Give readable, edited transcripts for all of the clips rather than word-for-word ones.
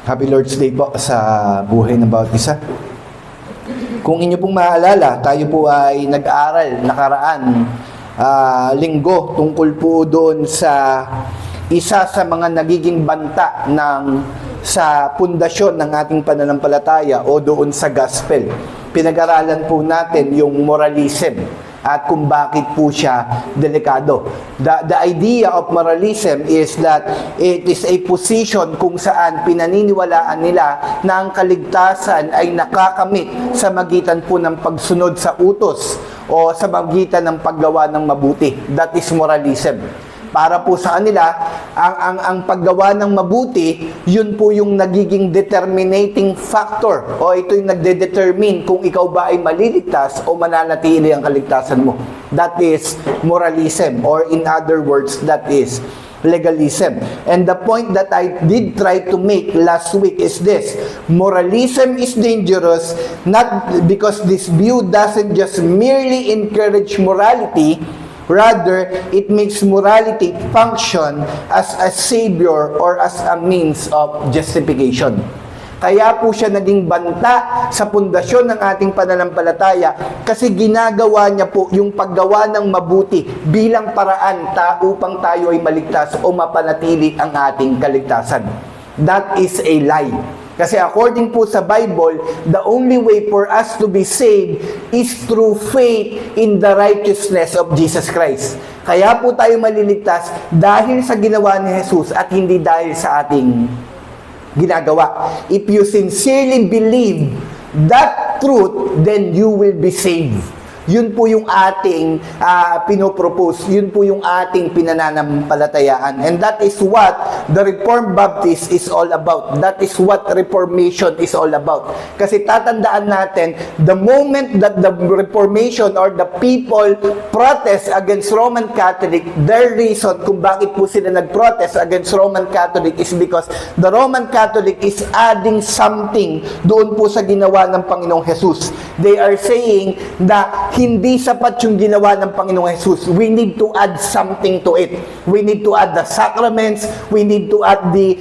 Happy Lord's Day po sa buhay ng bawat isa. Kung inyo pong maalala, tayo po ay nag-aaral nakaraan linggo tungkol po doon sa isa sa mga nagiging banta sa pundasyon ng ating pananampalataya o doon sa gospel. Pinag-aralan po natin yung moralism at kung bakit po siya delikado. The idea of moralism is that it is a position kung saan pinaniniwalaan nila na ang kaligtasan ay nakakamit sa magitan po ng pagsunod sa utos o sa magitan ng paggawa ng mabuti. That is moralism. Para po sa kanila, ang paggawa ng mabuti, yun po yung nagiging determinating factor o ito yung nagde-determine kung ikaw ba ay maliligtas o mananatili ang kaligtasan mo. That is moralism, or in other words, that is legalism. And the point that I did try to make last week is this: moralism is dangerous not because this view doesn't just merely encourage morality. Rather, it makes morality function as a savior or as a means of justification. Kaya po siya naging banta sa pundasyon ng ating pananampalataya kasi ginagawa niya po yung paggawa ng mabuti bilang paraan upang tayo ay maligtas o mapanatili ang ating kaligtasan. That is a lie. Kasi according po sa Bible, the only way for us to be saved is through faith in the righteousness of Jesus Christ. Kaya po tayo maliligtas dahil sa ginawa ni Jesus at hindi dahil sa ating ginagawa. If you sincerely believe that truth, then you will be saved. Yun po yung ating pinopropose. Yun po yung ating pinananampalatayaan. And that is what the Reformed Baptist is all about. That is what Reformation is all about. Kasi tatandaan natin, the moment that the Reformation or the people protest against Roman Catholic, their reason kung bakit po sila nag-protest against Roman Catholic is because the Roman Catholic is adding something doon po sa ginawa ng Panginoong Jesus. They are saying na hindi sapat yung ginawa ng Panginoong Jesus. We need to add something to it. We need to add the sacraments. We need to add the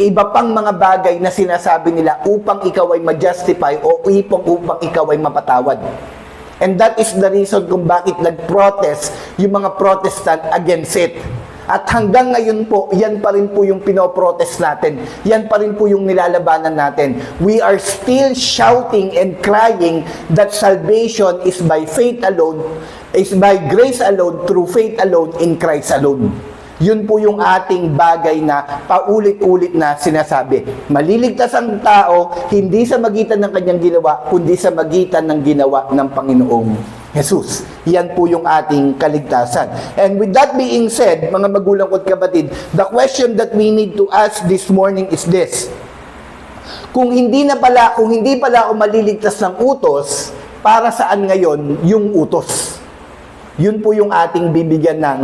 iba pang mga bagay na sinasabi nila upang ikaw ay ma-justify o upang ikaw ay mapatawad. And that is the reason kung bakit nag-protest yung mga Protestant against it. At hanggang ngayon po, yan pa rin po yung pinoprotest natin. Yan pa rin po yung nilalabanan natin. We are still shouting and crying that salvation is by faith alone, is by grace alone, through faith alone, in Christ alone. Yun po yung ating bagay na paulit-ulit na sinasabi. Maliligtas ang tao, hindi sa magitan ng kanyang ginawa, kundi sa magitan ng ginawa ng Panginoong Jesus. Yan po yung ating kaligtasan. And with that being said, mga magulang at kapatid, the question that we need to ask this morning is this: kung hindi pala ako maliligtas ng utos, para saan ngayon yung utos? Yun po yung ating bibigyan ng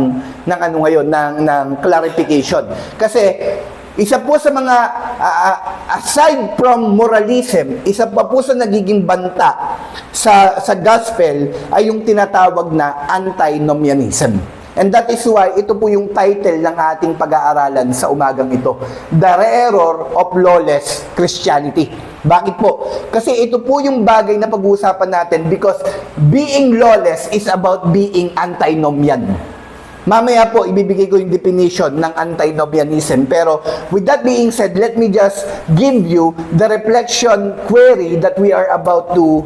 clarification. Kasi isa po sa mga aside from moralism, isa pa po sa nagiging banta sa gospel ay yung tinatawag na antinomianism. And that is why ito po yung title ng ating pag-aaralan sa umagang ito, The Error of Lawless Christianity. Bakit po? Kasi ito po yung bagay na pag-uusapan natin because being lawless is about being antinomian. Mamaya po, ibibigay ko yung definition ng antinomianism. Pero with that being said, let me just give you the reflection query that we are about to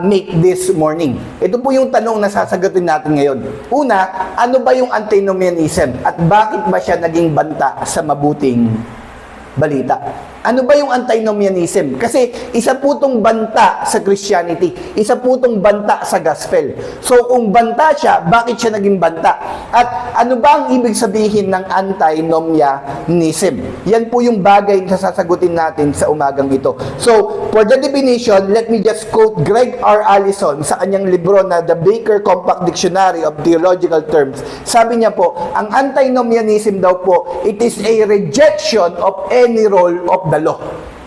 make this morning. Ito po yung tanong na sasagutin natin ngayon. Una, ano ba yung antinomianism? At bakit ba siya naging banta sa mabuting balita? Ano ba yung antinomianism? Kasi isa po itong banta sa Christianity. Isa po itong banta sa gospel. So kung banta siya, bakit siya naging banta? At ano ba ang ibig sabihin ng antinomianism? Yan po yung bagay na sasagutin natin sa umagang ito. So for the definition, let me just quote Greg R. Allison sa kanyang libro na The Baker Compact Dictionary of Theological Terms. Sabi niya po, ang antinomianism daw po, it is a rejection of any role of the law.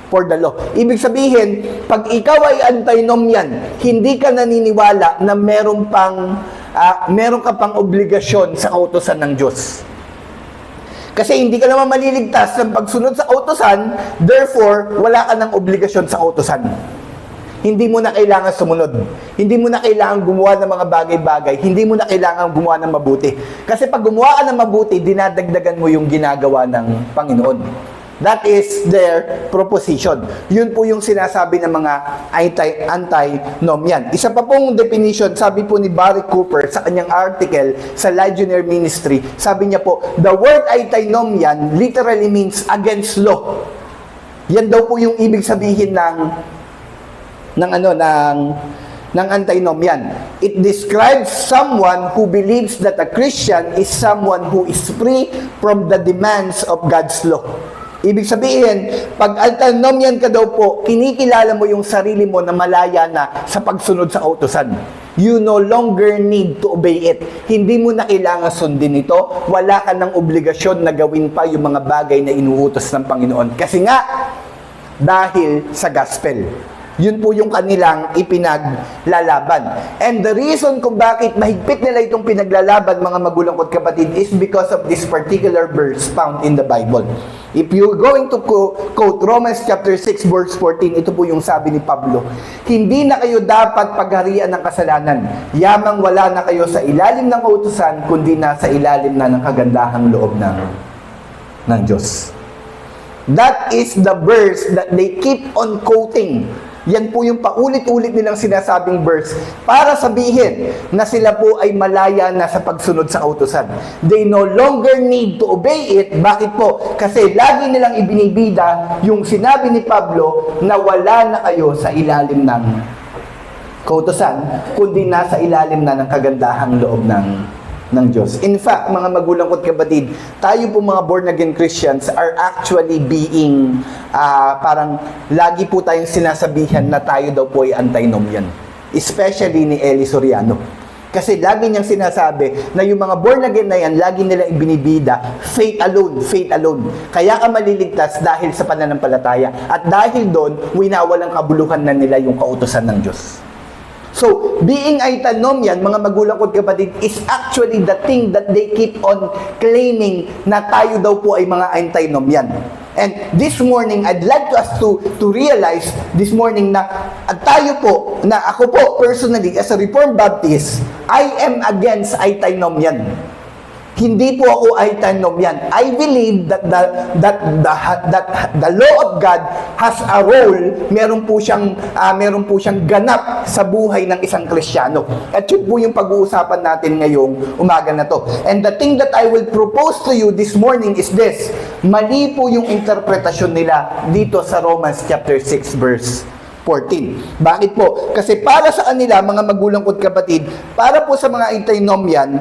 For the law. Ibig sabihin, pag ikaw ay antinomian, hindi ka naniniwala na meron ka pang obligasyon sa kautusan ng Diyos. Kasi hindi ka naman maliligtas ng pagsunod sa kautusan, therefore, wala ka ng obligasyon sa kautusan. Hindi mo na kailangan sumunod. Hindi mo na kailangan gumawa ng mga bagay-bagay. Hindi mo na kailangan gumawa ng mabuti. Kasi pag gumawa ka ng mabuti, dinadagdagan mo yung ginagawa ng Panginoon. That is their proposition. Yun po yung sinasabi ng mga antinomian. Isa pa pong definition, sabi po ni Barry Cooper sa kanyang article sa Legionnaire Ministry, sabi niya po, the word antinomian literally means against law. Yan daw po yung ibig sabihin ng antinomian. It describes someone who believes that a Christian is someone who is free from the demands of God's law. Ibig sabihin, pag antinomian ka daw po, kinikilala mo yung sarili mo na malaya na sa pagsunod sa kautusan. You no longer need to obey it. Hindi mo na kailangan sundin ito. Wala ka ng obligasyon na gawin pa yung mga bagay na inuutos ng Panginoon. Kasi nga, dahil sa gospel. Yun po yung kanilang ipinaglalaban. And the reason kung bakit mahigpit nila itong pinaglalaban, mga magulang ko't kapatid, is because of this particular verse found in the Bible. If you're going to quote Romans chapter 6 verse 14, ito po yung sabi ni Pablo, hindi na kayo dapat pagharian ng kasalanan. Yamang wala na kayo sa ilalim ng kautusan, kundi nasa ilalim na ng kagandahang loob ng Diyos. That is the verse that they keep on quoting. Yan po yung paulit-ulit nilang sinasabing verse para sabihin na sila po ay malaya na sa pagsunod sa kautusan. They no longer need to obey it. Bakit po? Kasi lagi nilang ibinibida yung sinabi ni Pablo na wala na kayo sa ilalim ng kautusan, kundi nasa ilalim na ng kagandahang loob ng Diyos. In fact, mga magulang ko't kapatid, tayo po mga born-again Christians are actually being, parang lagi po tayong sinasabihan na tayo daw po ay antinomian. Especially ni Eli Soriano. Kasi lagi niyang sinasabi na yung mga born-again na yan, lagi nilang ibinibida, faith alone, faith alone. Kaya ka maliligtas dahil sa pananampalataya. At dahil doon, winawalang kabuluhan na nila yung kautusan ng Diyos. So, being antinomian, mga magulang ko't kapatid, is actually the thing that they keep on claiming na tayo daw po ay mga antinomian. And this morning, I'd like us to realize this morning na tayo po, na ako po personally as a Reformed Baptist, I am against antinomian. Hindi po ako antinomian. I believe that the law of God has a role, meron po siyang ganap sa buhay ng isang Kristiyano. At yun po yung pag-uusapan natin ngayong umaga na to. And the thing that I will propose to you this morning is this. Mali po yung interpretasyon nila dito sa Romans chapter 6 verse 14. Bakit po? Kasi para sa kanila, mga magulang ko't kapatid, para po sa mga antinomian,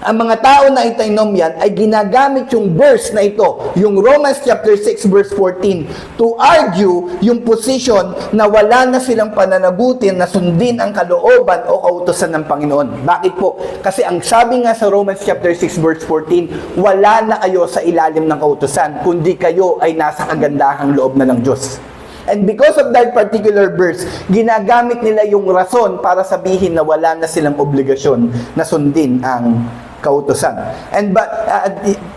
ang mga tao na antinomian ay ginagamit yung verse na ito, yung Romans chapter 6 verse 14, to argue yung position na wala na silang pananagutin na sundin ang kalooban o kautusan ng Panginoon. Bakit po? Kasi ang sabi nga sa Romans chapter 6 verse 14, wala na kayo sa ilalim ng kautusan, kundi kayo ay nasa kagandahang loob na ng Diyos. And because of that particular verse, ginagamit nila yung rason para sabihin na wala na silang obligasyon na sundin ang kautusan. And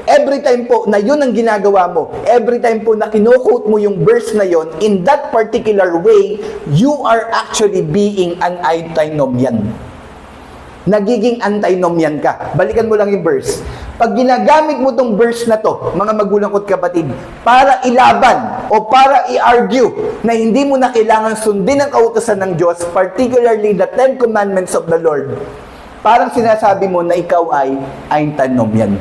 every time po na yun ang ginagawa mo, every time po na kino-quote mo yung verse na yun, in that particular way, you are actually being an antinomian. Nagiging antinomian ka. Balikan mo lang yung verse. Pag ginagamit mo tong verse na to, mga magulang ko't kapatid, para ilaban o para i-argue na hindi mo na kailangan sundin ang kautusan ng Diyos, particularly the 10 commandments of the Lord, parang sinasabi mo na ikaw ay antinomian.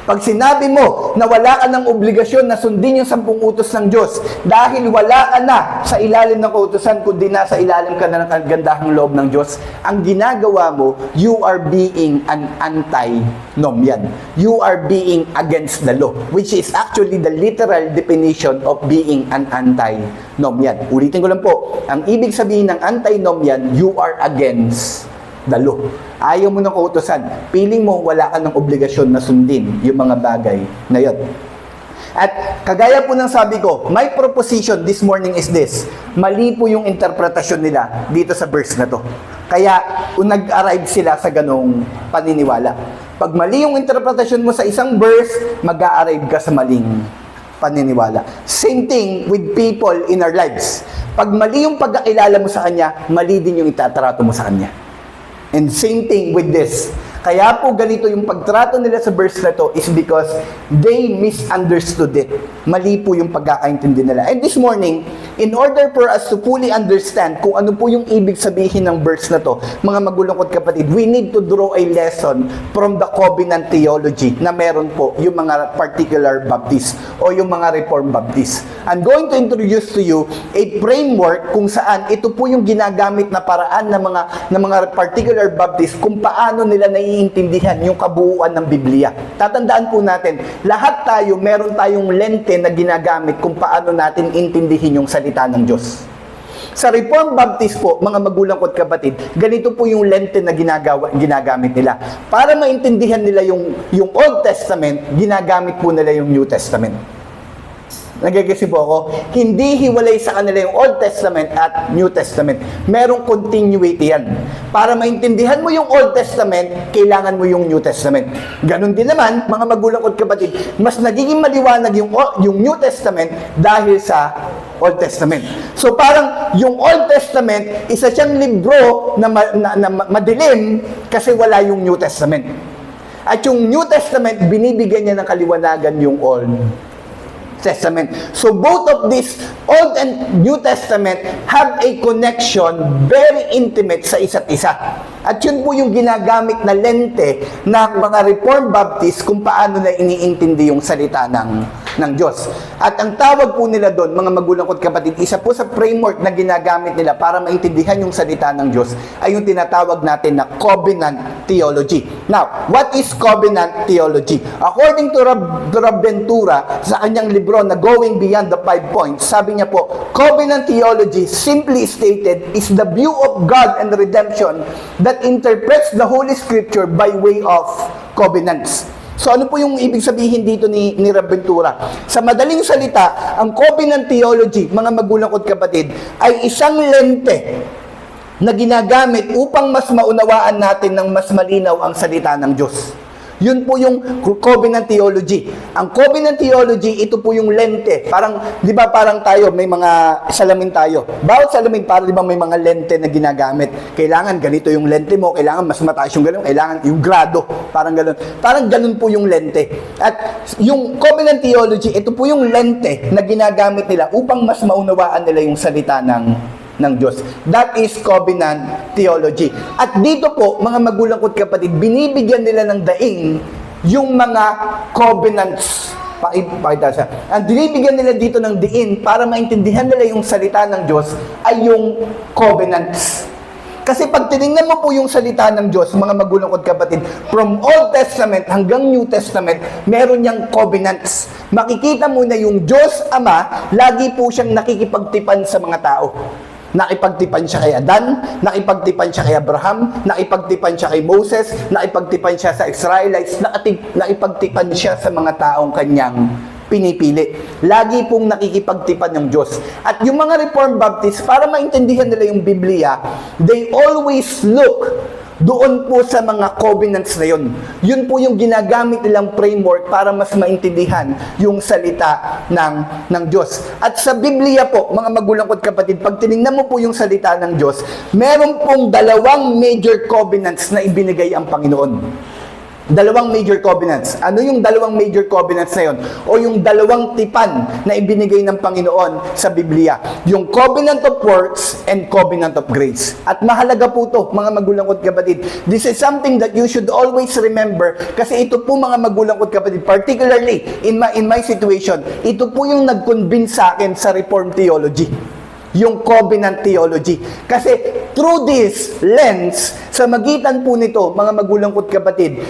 Pag sinabi mo na wala ka ng obligasyon na sundin yung 10 utos ng Diyos dahil wala ka na sa ilalim ng kautusan kundi nasa ilalim ka na ng kagandahang loob ng Diyos, ang ginagawa mo, you are being an antinomian. You are being against the law, which is actually the literal definition of being an antinomian. Ulitin ko lang po, ang ibig sabihin ng antinomian, you are against the law. Ayaw mo ng kautusan. Piling mo wala ka ng obligasyon na sundin yung mga bagay na yun. At kagaya po ng sabi ko, my proposition this morning is this. Mali po yung interpretasyon nila dito sa verse na to. Kaya nag-arrive sila sa ganong paniniwala. Pag mali yung interpretasyon mo sa isang verse, mag-a-arrive ka sa maling paniniwala. Same thing with people in our lives. Pag mali yung pagkakilala mo sa Kanya, mali din yung itatrato mo sa Kanya. And same thing with this. Kaya po ganito yung pagtrato nila sa verse na to is because they misunderstood it. Mali po yung pagkakaintindi nila. And this morning, in order for us to fully understand kung ano po yung ibig sabihin ng verse na to, mga magulang ko't kapatid, we need to draw a lesson from the covenant theology na meron po yung mga particular Baptist o yung mga Reformed Baptist. I'm going to introduce to you a framework kung saan ito po yung ginagamit na paraan ng mga particular Baptist kung paano nila naiintindihan yung kabuuan ng Biblia. Tatandaan po natin, lahat tayo, meron tayong lente na ginagamit kung paano natin intindihin yung salita ng Diyos. Sa Reformed Baptist po, mga magulang ko't kapatid, ganito po yung lente na ginagamit nila. Para maintindihan nila yung Old Testament, ginagamit po nila yung New Testament. Nagigisi po ako, hindi hiwalay sa kanila yung Old Testament at New Testament. Merong continuity yan. Para maintindihan mo yung Old Testament, kailangan mo yung New Testament. Ganon din naman, mga magulang ko't kapatid, mas nagiging maliwanag yung New Testament dahil sa Old Testament. So parang yung Old Testament, isa siyang libro na madilim kasi wala yung New Testament. At yung New Testament, binibigyan niya ng kaliwanagan yung Old Testament. So both of these Old and New Testament have a connection very intimate sa isa't isa. At yun po yung ginagamit na lente ng mga Reformed Baptist kung paano na iniintindi yung salita ng Diyos. At ang tawag po nila doon, mga magulang ko't kapatid, isa po sa framework na ginagamit nila para maintindihan yung salita ng Diyos ay yung tinatawag natin na covenant theology. Now, what is covenant theology? According to Rob Ventura, sa kanyang libro na Going Beyond the 5 Points, sabi niya po, covenant theology, simply stated, is the view of God and redemption that interprets the Holy Scripture by way of covenants. So ano po yung ibig sabihin dito ni Rob Ventura? Sa madaling salita, ang covenant theology, mga magulang ko't kapatid, ay isang lente na ginagamit upang mas maunawaan natin ng mas malinaw ang salita ng Diyos. Yun po yung covenant theology. Ang covenant theology, ito po yung lente. Parang, di ba parang tayo, may mga salamin tayo. Bawat salamin, parang di ba may mga lente na ginagamit. Kailangan ganito yung lente mo, kailangan mas mataas yung gano'n, kailangan yung grado, parang gano'n. Parang gano'n po yung lente. At yung covenant theology, ito po yung lente na ginagamit nila upang mas maunawaan nila yung salita ng Diyos. That is covenant theology. At dito po, mga magulang ko't kapatid, binibigyan nila ng daing yung mga covenants. Pakita siya. Ang binibigyan nila dito ng diin para maintindihan nila yung salita ng Diyos ay yung covenants. Kasi pag tinignan mo po yung salita ng Diyos, mga magulang ko't kapatid, from Old Testament hanggang New Testament, meron niyang covenants. Makikita mo na yung Diyos Ama, lagi po siyang nakikipagtipan sa mga tao. Nakipagtipan siya kay Adan, nakipagtipan siya kay Abraham, nakipagtipan siya kay Moses, nakipagtipan siya sa Israelites, nakipagtipan siya sa mga taong kanyang pinipili. Lagi pong nakikipagtipan ng Diyos. At yung mga Reformed Baptist, para maintindihan nila yung Biblia, they always look doon po sa mga covenants na yun. Yun po yung ginagamit nilang framework para mas maintindihan yung salita ng Diyos. At sa Biblia po, mga magulang ko't kapatid, pag tinignan mo po yung salita ng Diyos, meron pong dalawang major covenants na ibinigay ang Panginoon. Dalawang major covenants. Ano yung dalawang major covenants na yun? O yung dalawang tipan na ibinigay ng Panginoon sa Biblia. Yung covenant of works and covenant of grace. At mahalaga po to, mga magulang ko't kapatid. This is something that you should always remember kasi ito po mga magulang ko't kapatid, particularly in my situation, ito po yung nag-convince sa akin sa Reformed theology. Yung covenant theology. Kasi through this lens, sa magitan po nito, mga magulang ko't kapatid,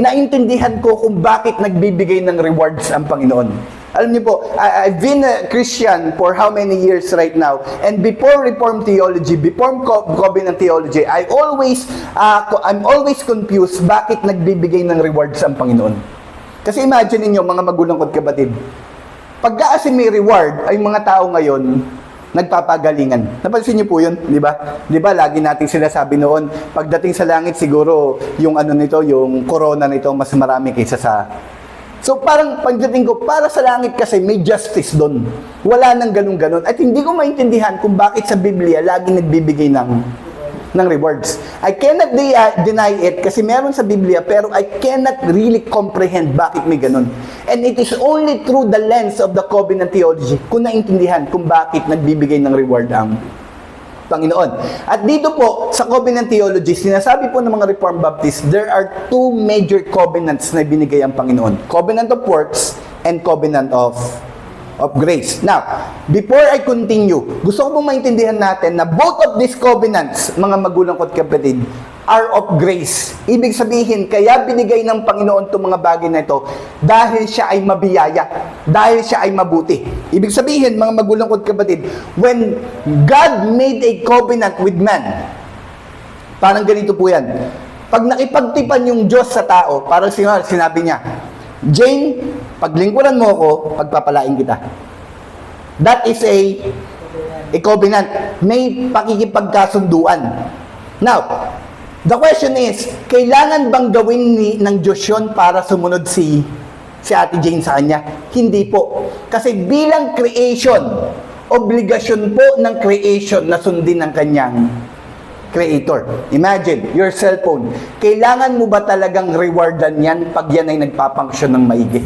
naintindihan ko kung bakit nagbibigay ng rewards ang Panginoon. Alam niyo po, I've been a Christian for how many years right now? And before Reformed theology, before covenant theology, I'm always confused bakit nagbibigay ng rewards ang Panginoon. Kasi imagine niyo mga magulang ko't kapatid, pagka kasi may reward ay mga tao ngayon, nagpapagalingan. Napansin niyo po yun, di ba? Di ba, lagi natin sila sabi noon, pagdating sa langit, siguro yung ano nito, yung corona nito, mas marami kaysa sa... So parang pagdating ko, para sa langit kasi may justice doon. Wala nang ganun-ganun. At hindi ko maintindihan kung bakit sa Biblia lagi nagbibigay ng rewards. I cannot deny it kasi meron sa Biblia, pero I cannot really comprehend bakit may ganun. And it is only through the lens of the covenant theology kung naintindihan kung bakit nagbibigay ng reward ang Panginoon. At dito po, sa covenant theology, sinasabi po ng mga Reformed Baptists, there are two major covenants na binigay ang Panginoon. Covenant of works and covenant of grace. Now, before I continue, gusto ko pong maintindihan natin na both of these covenants, mga magulang ko at kapatid, are of grace. Ibig sabihin, kaya binigay ng Panginoon itong mga bagay na ito dahil siya ay mabiyaya, dahil siya ay mabuti. Ibig sabihin, mga magulang ko at kapatid, when God made a covenant with man, parang ganito po yan. Pag nakipagtipan yung Diyos sa tao, parang sinabi niya, Jane, paglingkuran mo ako, pagpapalain kita. That is a covenant. May pakikipagkasunduan. Now, the question is, kailangan bang gawin ng Diyos yun para sumunod si Ate Jane sa kanya? Hindi po. Kasi bilang creation, obligasyon po ng creation na sundin ng kanyang Creator. Imagine, your cellphone. Kailangan mo ba talagang rewardan yan pag yan ay nagpapunction ng maigi?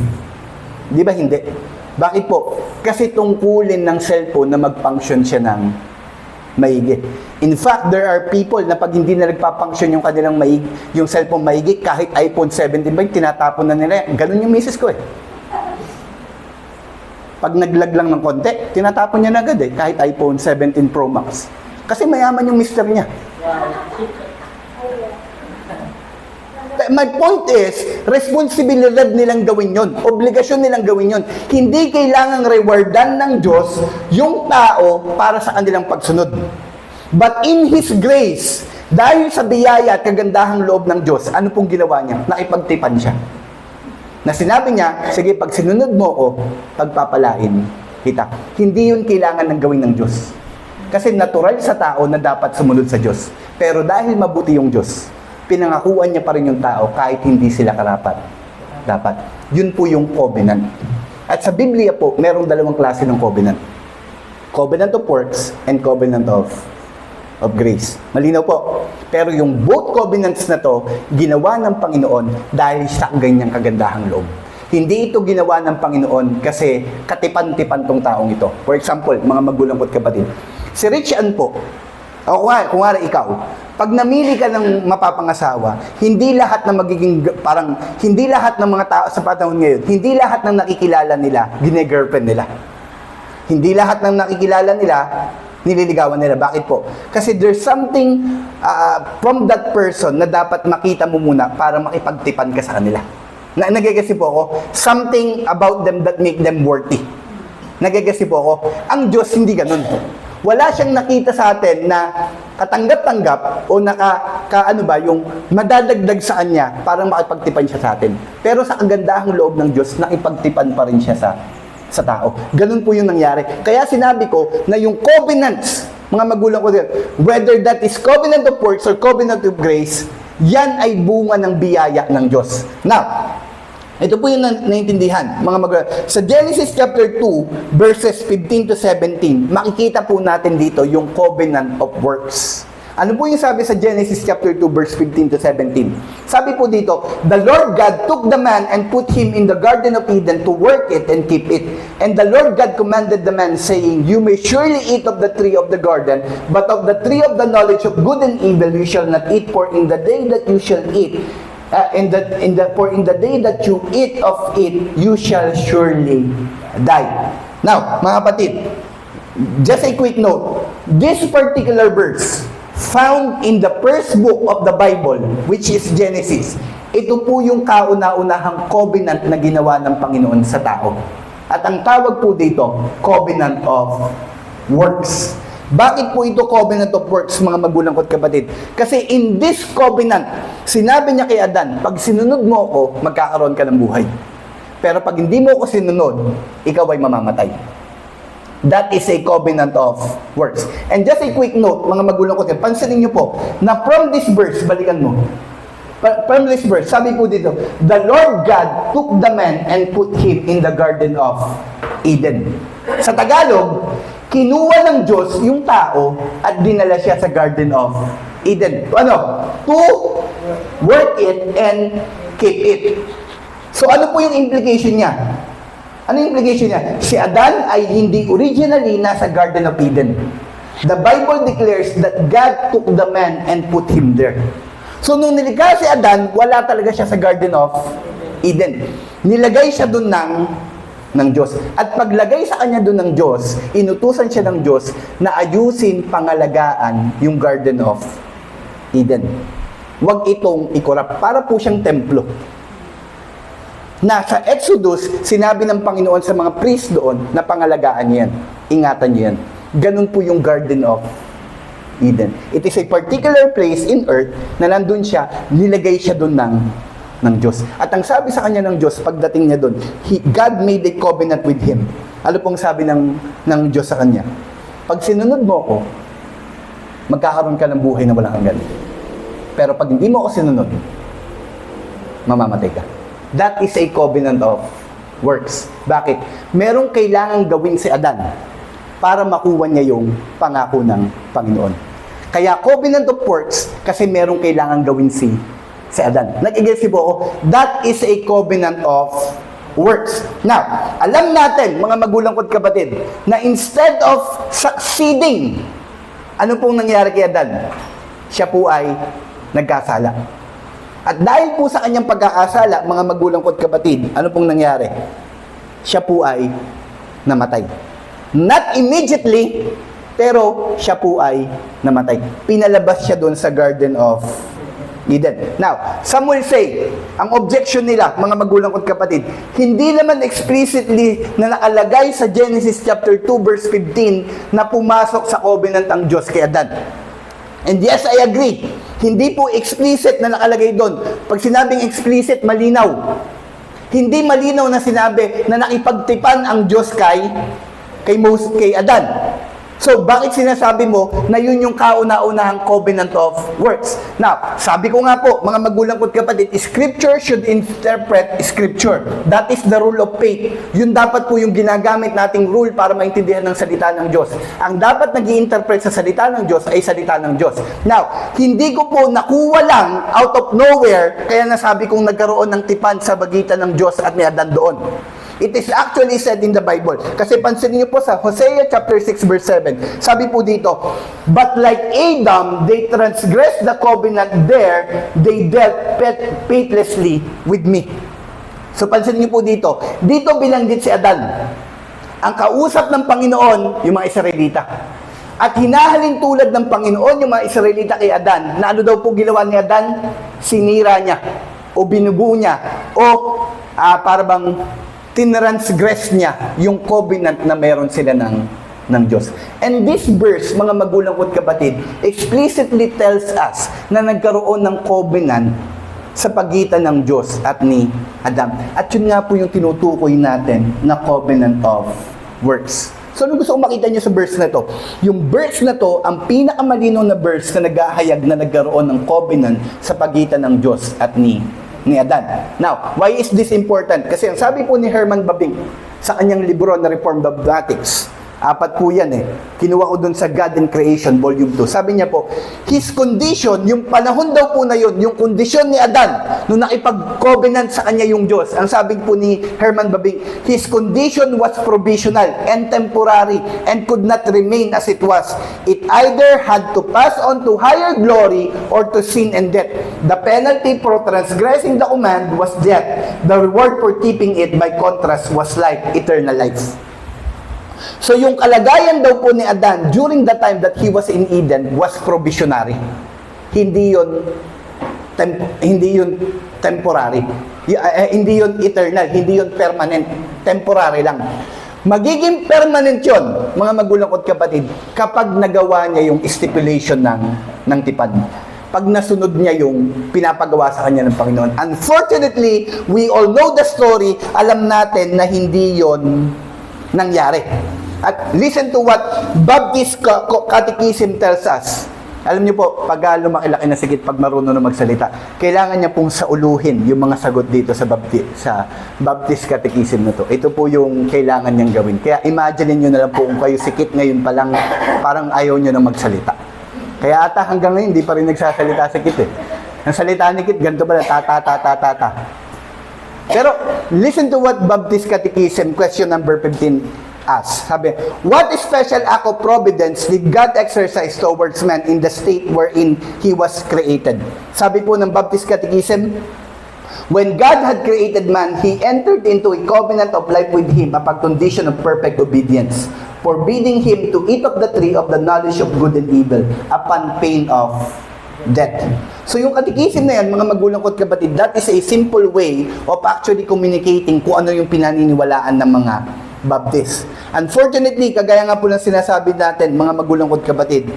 Di ba hindi? Bakit po? Kasi tungkulin ng cellphone na mag-function siya ng maigi. In fact, there are people na pag hindi na nagpa-function yung kanilang maigi, yung cellphone maigi, kahit iPhone 17 ba, tinatapon na nila. Ganun yung misis ko eh. Pag naglag lang ng konti, tinatapon niya na agad eh, kahit iPhone 17 Pro Max. Kasi mayaman yung mister niya. My point is, responsibilidad nilang gawin yon, obligasyon nilang gawin yon. Hindi kailangang rewardan ng Diyos yung tao para sa kanilang pagsunod. But in His grace, dahil sa biyaya at kagandahang loob ng Diyos, ano pong ginawa niya? Nakipagtipan siya. Na sinabi niya, sige, pag sinunod mo ko, pagpapalain kita. Hindi yun kailangan ng gawin ng Diyos. Kasi natural sa tao na dapat sumunod sa Diyos. Pero dahil mabuti yung Diyos, pinangakuan niya pa rin yung tao kahit hindi sila karapat. Dapat. Yun po yung covenant. At sa Biblia po, merong dalawang klase ng covenant. Covenant of works and covenant of grace. Malinaw po. Pero yung both covenants na to, ginawa ng Panginoon dahil sa ganyang kagandahang loob. Hindi ito ginawa ng Panginoon kasi katipan-tipan tong taong ito. For example, mga magulang ko't kapatid, si Rich Ann po, o kung nga ikaw, pag namili ka ng mapapangasawa, hindi lahat ng hindi lahat ng mga tao sa panahon ngayon, hindi lahat ng nakikilala nila, gine-girlfriend nila. Hindi lahat ng nakikilala nila, nililigawan nila. Bakit po? Kasi there's something from that person na dapat makita mo muna para makipagtipan ka sa kanila. Nagagasi po ako, something about them that make them worthy. Nagagasi po ako, ang Diyos hindi ganun. Wala siyang nakita sa atin na katanggap-tanggap o yung madadagdag sa kanya para makipagtipan siya sa atin. Pero sa kagandahang loob ng Diyos, nakipagtipan pa rin siya sa tao. Ganun po yung nangyari. Kaya sinabi ko na yung covenants, mga magulang ko din, whether that is covenant of works or covenant of grace, yan ay bunga ng biyaya ng Diyos. Now, ito po yung naintindihan, mga magulang. Sa Genesis chapter 2, verses 15 to 17, makikita po natin dito yung covenant of works. Ano po yung sabi sa Genesis chapter 2, verse 15 to 17? Sabi po dito, the Lord God took the man and put him in the Garden of Eden to work it and keep it. And the Lord God commanded the man, saying, you may surely eat of the tree of the garden, but of the tree of the knowledge of good and evil you shall not eat, for in the day that you shall eat, in the day that you eat of it, you shall surely die. Now, mga kapatid, just a quick note, this particular verse, found in the first book of the Bible, which is Genesis, ito po yung kauna-unahang covenant na ginawa ng Panginoon sa tao. At ang tawag po dito, covenant of works. Bakit po ito covenant of works, mga magulang ko't kapatid? Kasi in this covenant, sinabi niya kay Adan, pag sinunod mo ako, magkakaroon ka ng buhay. Pero pag hindi mo ako sinunod, ikaw ay mamamatay. That is a covenant of works. And just a quick note, mga magulang ko, pansinin niyo po, na from this verse, balikan mo, from this verse, sabi po dito, the Lord God took the man and put him in the Garden of Eden. Sa Tagalog, kinuha ng Diyos yung tao at dinala siya sa Garden of Eden. Ano? To work it and keep it. So ano po yung implication niya? Ano yung implication niya? Si Adan ay hindi originally nasa Garden of Eden. The Bible declares that God took the man and put him there. So nung nilikha si Adan, wala talaga siya sa Garden of Eden. Nilagay siya doon ng Diyos. At paglagay sa kanya doon ng Diyos, inutusan siya ng Diyos na ayusin, pangalagaan yung Garden of Eden. Huwag itong ikorap. Para po siyang templo. Na sa Exodus, sinabi ng Panginoon sa mga priest doon na pangalagaan niyan. Ingatan niyo yan. Ganun po yung Garden of Eden. It is a particular place in earth na nandun siya, nilagay siya doon ng Diyos. At ang sabi sa kanya ng Diyos, pagdating niya doon, God made a covenant with him. Ano pong sabi ng Diyos sa kanya? Pag sinunod mo ko, magkakaroon ka ng buhay na walang hanggan. Pero pag hindi mo ako sinunod, mamamatay ka. That is a covenant of works. Bakit? Merong kailangang gawin si Adan para makuha niya yung pangako ng Panginoon. Kaya covenant of works kasi merong kailangang gawin si Adan. Nag-igets po ako? That is a covenant of works. Now, alam natin, mga magulang ko't kapatid, na instead of succeeding, ano pong nangyari kay Adan? Siya po ay nagkasala. At dahil po sa kanyang pagkakasala, mga magulang ko't kapatid, ano pong nangyari? Siya po ay namatay. Not immediately, pero siya po ay namatay. Pinalabas siya doon sa Garden of Eden. Now, some will say, ang objection nila, mga magulang ko't kapatid, hindi naman explicitly na nakalagay sa Genesis chapter 2 verse 15 na pumasok sa covenant ang Diyos kay Adan. And yes, I agree. Hindi po explicit na nakalagay doon. Pag sinabing explicit, malinaw. Hindi malinaw na sinabi na nakipagtipan ang Diyos kay Adan. So, bakit sinasabi mo na yun yung kauna-unahang covenant of works? Now, sabi ko nga po, mga magulang ko't kapatid, Scripture should interpret Scripture. That is the rule of faith. Yun dapat po yung ginagamit nating rule para maintindihan ng salita ng Diyos. Ang dapat nag-i-interpret sa salita ng Diyos ay salita ng Diyos. Now, hindi ko po nakuha lang out of nowhere, kaya nasabi kong nagkaroon ng tipan sa bagitan ng Diyos at ni Adan doon. It is actually said in the Bible. Kasi pansinin niyo po sa Hosea chapter 6 verse 7. Sabi po dito, but like Adam, they transgressed the covenant there, they dealt faithlessly with me. So pansinin niyo po dito, dito binanggit si Adan. Ang kausap ng Panginoon, yung mga Israelita. At hinahalin tulad ng Panginoon yung mga Israelita kay Adan, na ano daw po ginawa ni Adan? Sinira niya, o binubuo niya, o para bang tinransgress niya yung covenant na meron sila ng Diyos. And this verse, mga magulang ko't kapatid, explicitly tells us na nagkaroon ng covenant sa pagitan ng Diyos at ni Adam. At yun nga po yung tinutukoy natin na covenant of works. So, ano gusto kong makita niyo sa verse na to? Yung verse na to, ang pinakamalinaw na verse na naghahayag na nagkaroon ng covenant sa pagitan ng Diyos at ni Adan. Now, why is this important? Kasi ang sabi po ni Herman Babing sa kanyang libro na Reformed Dogmatics, 4 po yan kinuha ko dun sa God and Creation, Volume 2. Sabi niya po, his condition, yung panahon daw po na yun, yung kondisyon ni Adan, nung nakipag-covenant sa kanya yung Diyos, ang sabi po ni Herman Babing, his condition was provisional and temporary and could not remain as it was. It either had to pass on to higher glory or to sin and death. The penalty for transgressing the command was death. The reward for keeping it, by contrast, was life, eternal life. So yung kalagayan daw po ni Adan during the time that he was in Eden was provisionary. Hindi yun temporary. Hindi yun eternal, hindi yun permanent. Temporary lang. Magiging permanent yun, mga magulang ko't kapatid, kapag nagawa niya yung stipulation ng tipad. Pag nasunod niya yung pinapagawa sa kanya ng Panginoon. Unfortunately, we all know the story, alam natin na hindi yon nangyari. At listen to what Baptist Catechism tells us. Alam niyo po, pag lumaki-laki na sigit, pag marunong na magsalita, kailangan niya pong sauluhin yung mga sagot dito sa Baptist Catechism na to. Ito po yung kailangan niyang gawin. Kaya imagine niyo na lang po kung kayo sikit ngayon pa lang, parang ayaw niyo na magsalita. Kaya ata hanggang ngayon, hindi pa rin nagsasalita sikit eh. Ang salita ni Kit, ganito ba na, ta. Pero, listen to what Baptist Catechism, question number 15, asks. Sabi, what special act of providence did God exercise towards man in the state wherein he was created? Sabi po ng Baptist Catechism, when God had created man, he entered into a covenant of life with him upon condition of perfect obedience, forbidding him to eat of the tree of the knowledge of good and evil upon pain of death. So yung catechism na yan, mga magulang ko at kapatid, that is a simple way of actually communicating kung ano yung pinaniniwalaan ng mga Baptist. Unfortunately, kagaya nga po ng sinasabi natin, mga magulang ko at kapatid,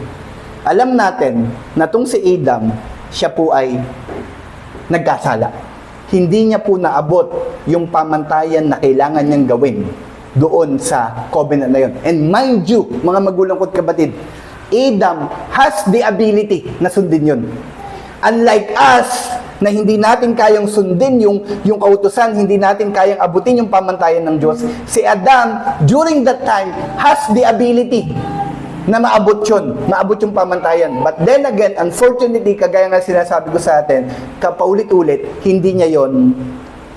alam natin na tong si Adam, siya po ay nagkasala. Hindi niya po naabot yung pamantayan na kailangan niyang gawin doon sa covenant na yun. And mind you, mga magulang ko at kapatid, Adam has the ability na sundin yun. Unlike us, na hindi natin kayang sundin yung kautusan, hindi natin kayang abutin yung pamantayan ng Diyos, si Adam, during that time, has the ability na maabot yung pamantayan. But then again, unfortunately, kagaya nga sinasabi ko sa atin, kapaulit-ulit, hindi niya yon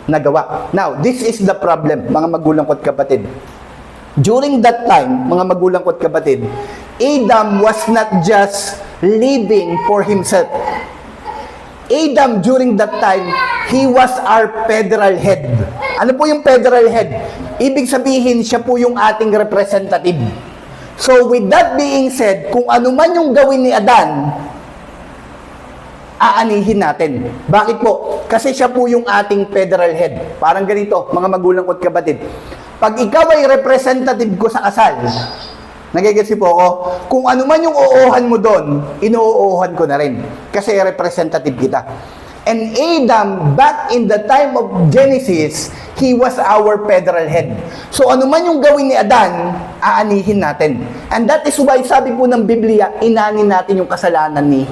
nagawa. Now, this is the problem, mga magulang ko at kapatid. During that time, mga magulang ko at kapatid, Adam was not just living for himself. Adam, during that time, he was our federal head. Ano po yung federal head? Ibig sabihin, siya po yung ating representative. So, with that being said, kung ano man yung gawin ni Adan, aanihin natin. Bakit po? Kasi siya po yung ating federal head. Parang ganito, mga magulang ko at kapatid. Pag ikaw ay representative ko sa kasal, nagigets po ako, kung ano man yung oohan mo doon, inuoohan ko na rin. Kasi representative kita. And Adam, back in the time of Genesis, he was our federal head. So ano man yung gawin ni Adan, aanihin natin. And that is why sabi po ng Biblia, inanin natin yung kasalanan ni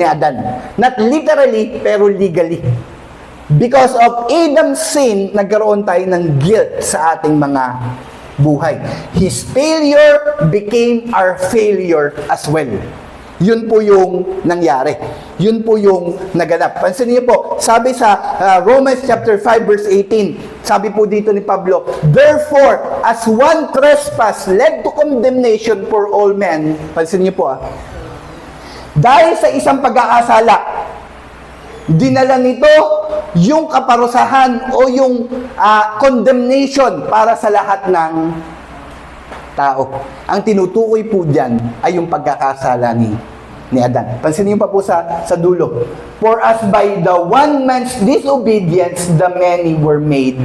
Adan. Not literally, pero legally. Because of Adam's sin, nagkaroon tayo ng guilt sa ating mga buhay. His failure became our failure as well. Yun po yung nangyari. Yun po yung naganap. Pansin niyo po, sabi sa Romans chapter 5 verse 18, sabi po dito ni Pablo, therefore, as one trespass led to condemnation for all men, pansin niyo po dahil sa isang pagkakasala, dinala nito yung kaparusahan o yung condemnation para sa lahat ng tao. Ang tinutukoy po dyan ay yung pagkakasala ni Adan. Pansinin niyo pa po sa dulo. For as by the one man's disobedience, the many were made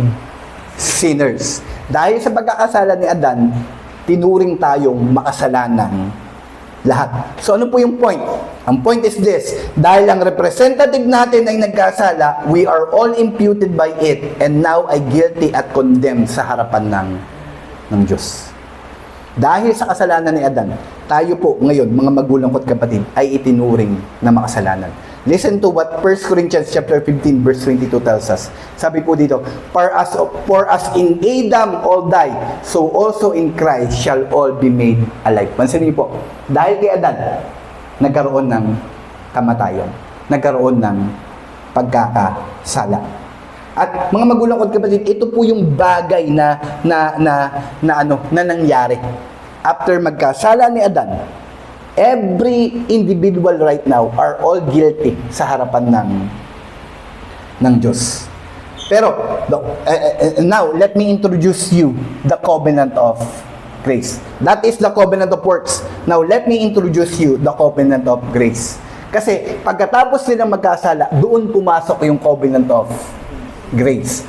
sinners. Dahil sa pagkakasala ni Adan, tinuring tayong makasalanan lahat. So ano po yung point? Ang point is this, dahil ang representative natin ay nagkasala, we are all imputed by it and now ay guilty at condemned sa harapan ng Diyos. Dahil sa kasalanan ni Adan, tayo po ngayon, mga magulang ko at kapatid, ay itinuring na makasalanan. Listen to what 1 Corinthians chapter 15 verse 22 tells us. Sabi po dito, for as in Adam all die, so also in Christ shall all be made alive. Pansin niyo po, dahil kay Adan, nagkaroon ng kamatayan, nagkaroon ng pagkakasala. At mga magulang ko at kapatid, ito po yung bagay na nangyari. After magkasala ni Adan, every individual right now are all guilty sa harapan ng Diyos. Pero, now, let me introduce you the covenant of grace. That is the covenant of works. Now, let me introduce you the covenant of grace. Kasi, pagkatapos nilang magkasala, doon pumasok yung covenant of grace.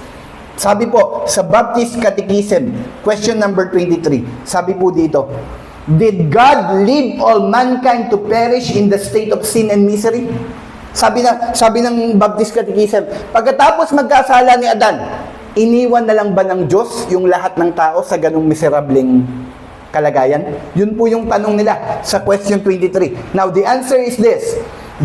Sabi po, sa Baptist Catechism, question number 23, sabi po dito, did God leave all mankind to perish in the state of sin and misery? Sabi ng Baptist Catechism, pagkatapos magkasala ni Adan, iniwan na lang ba ng Diyos yung lahat ng tao sa ganung miserableng kalagayan? Yun po yung tanong nila sa question 23. Now, the answer is this.